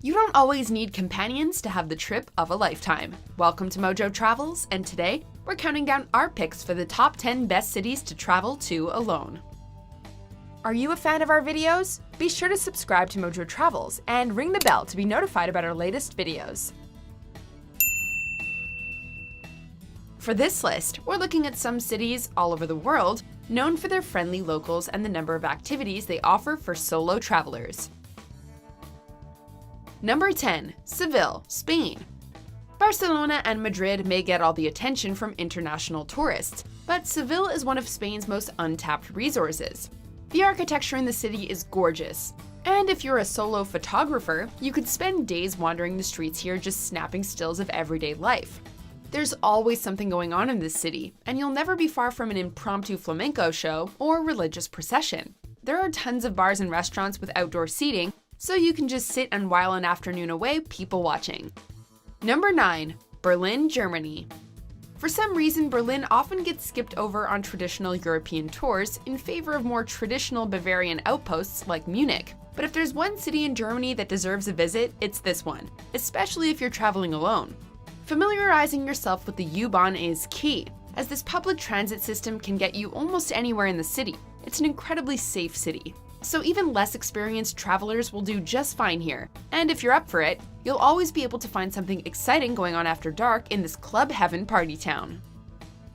You don't always need companions to have the trip of a lifetime. Welcome to Mojo Travels, and today we're counting down our picks for the top 10 best cities to travel to alone. Are you a fan of our videos? Be sure to subscribe to Mojo Travels and ring the bell to be notified about our latest videos. For this list, we're looking at some cities all over the world known for their friendly locals and the number of activities they offer for solo travelers. Number 10. Seville, Spain. Barcelona and Madrid may get all the attention from international tourists, but Seville is one of Spain's most untapped resources. The architecture in the city is gorgeous, and if you're a solo photographer, you could spend days wandering the streets here just snapping stills of everyday life. There's always something going on in this city, and you'll never be far from an impromptu flamenco show or religious procession. There are tons of bars and restaurants with outdoor seating, so you can just sit and while an afternoon away people watching. Number 9. Berlin, Germany. For some reason, Berlin often gets skipped over on traditional European tours in favor of more traditional Bavarian outposts like Munich. But if there's one city in Germany that deserves a visit, it's this one, especially if you're traveling alone. Familiarizing yourself with the U-Bahn is key, as this public transit system can get you almost anywhere in the city. It's an incredibly safe city. So even less experienced travelers will do just fine here. And if you're up for it, you'll always be able to find something exciting going on after dark in this club heaven party town.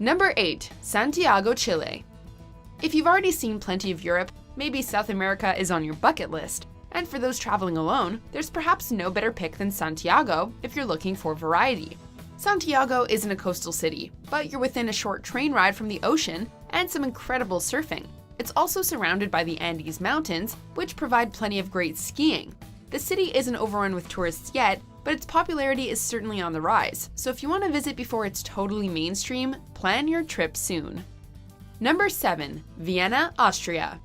Number 8. Santiago, Chile. If you've already seen plenty of Europe, maybe South America is on your bucket list. And for those traveling alone, there's perhaps no better pick than Santiago if you're looking for variety. Santiago isn't a coastal city, but you're within a short train ride from the ocean and some incredible surfing. It's also surrounded by the Andes Mountains, which provide plenty of great skiing. The city isn't overrun with tourists yet, but its popularity is certainly on the rise, so if you want to visit before it's totally mainstream, plan your trip soon. Number 7. Vienna, Austria.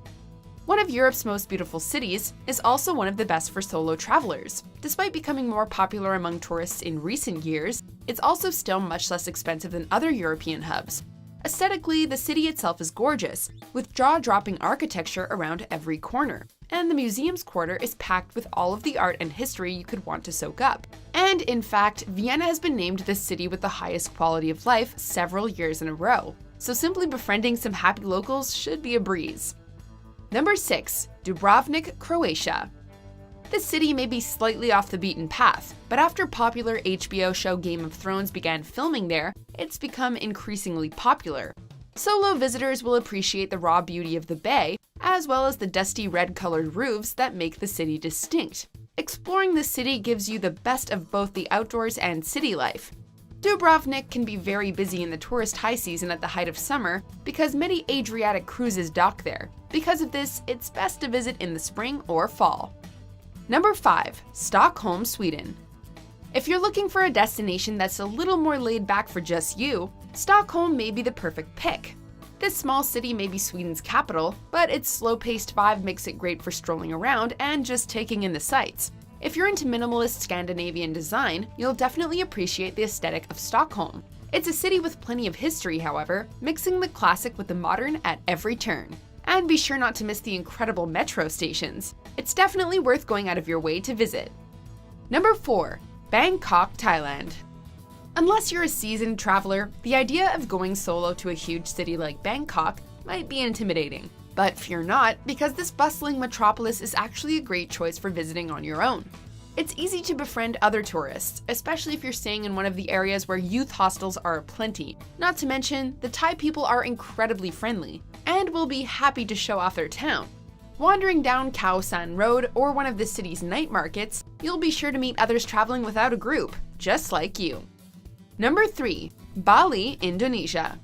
One of Europe's most beautiful cities is also one of the best for solo travelers. Despite becoming more popular among tourists in recent years, it's also still much less expensive than other European hubs. Aesthetically, the city itself is gorgeous, with jaw-dropping architecture around every corner, and the museum's quarter is packed with all of the art and history you could want to soak up. And in fact, Vienna has been named the city with the highest quality of life several years in a row, so simply befriending some happy locals should be a breeze. Number 6. Dubrovnik, Croatia. This city may be slightly off the beaten path, but after popular HBO show Game of Thrones began filming there, it's become increasingly popular. Solo visitors will appreciate the raw beauty of the bay, as well as the dusty red-colored roofs that make the city distinct. Exploring the city gives you the best of both the outdoors and city life. Dubrovnik can be very busy in the tourist high season at the height of summer because many Adriatic cruises dock there. Because of this, it's best to visit in the spring or fall. Number 5. Stockholm, Sweden. If you're looking for a destination that's a little more laid back for just you, Stockholm may be the perfect pick. This small city may be Sweden's capital, but its slow-paced vibe makes it great for strolling around and just taking in the sights. If you're into minimalist Scandinavian design, you'll definitely appreciate the aesthetic of Stockholm. It's a city with plenty of history, however, mixing the classic with the modern at every turn. And be sure not to miss the incredible metro stations. It's definitely worth going out of your way to visit. Number 4. Bangkok, Thailand. Unless you're a seasoned traveler, the idea of going solo to a huge city like Bangkok might be intimidating. But fear not, because this bustling metropolis is actually a great choice for visiting on your own. It's easy to befriend other tourists, especially if you're staying in one of the areas where youth hostels are aplenty. Not to mention, the Thai people are incredibly friendly and will be happy to show off their town. Wandering down Khao San Road or one of the city's night markets, you'll be sure to meet others traveling without a group, just like you. Number 3. Bali, Indonesia.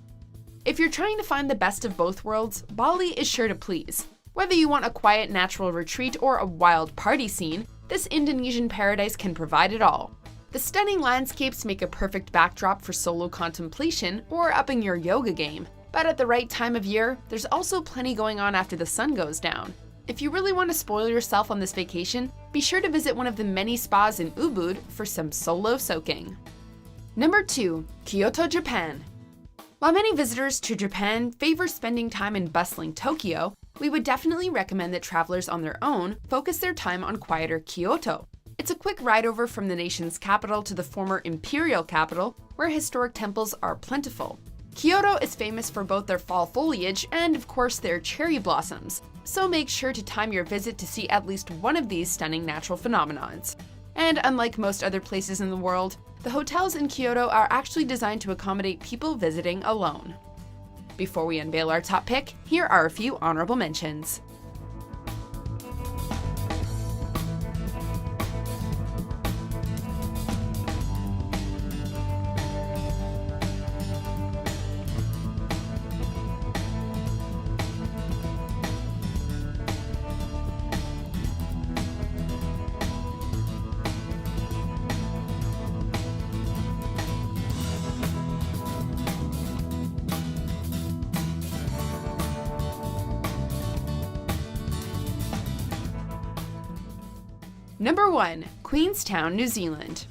If you're trying to find the best of both worlds, Bali is sure to please. Whether you want a quiet natural retreat or a wild party scene, this Indonesian paradise can provide it all. The stunning landscapes make a perfect backdrop for solo contemplation or upping your yoga game. But at the right time of year, there's also plenty going on after the sun goes down. If you really want to spoil yourself on this vacation, be sure to visit one of the many spas in Ubud for some solo soaking. Number 2. Kyoto, Japan. While many visitors to Japan favor spending time in bustling Tokyo, we would definitely recommend that travelers on their own focus their time on quieter Kyoto. It's a quick ride over from the nation's capital to the former imperial capital, where historic temples are plentiful. Kyoto is famous for both their fall foliage and, of course, their cherry blossoms, so make sure to time your visit to see at least one of these stunning natural phenomenons. And unlike most other places in the world, the hotels in Kyoto are actually designed to accommodate people visiting alone. Before we unveil our top pick, here are a few honorable mentions. Number 1. Queenstown, New Zealand.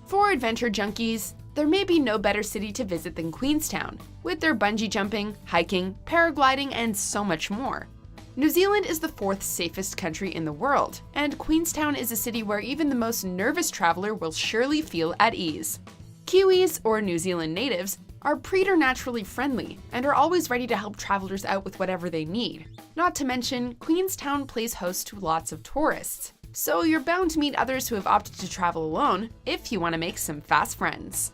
For adventure junkies, there may be no better city to visit than Queenstown, with their bungee jumping, hiking, paragliding, and so much more. New Zealand is the 4th safest country in the world, and Queenstown is a city where even the most nervous traveler will surely feel at ease. Kiwis, or New Zealand natives, are preternaturally friendly and are always ready to help travelers out with whatever they need. Not to mention, Queenstown plays host to lots of tourists, so you're bound to meet others who have opted to travel alone if you want to make some fast friends.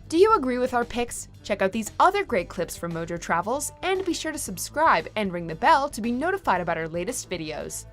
Do you agree with our picks? Check out these other great clips from MojoTravels and be sure to subscribe and ring the bell to be notified about our latest videos.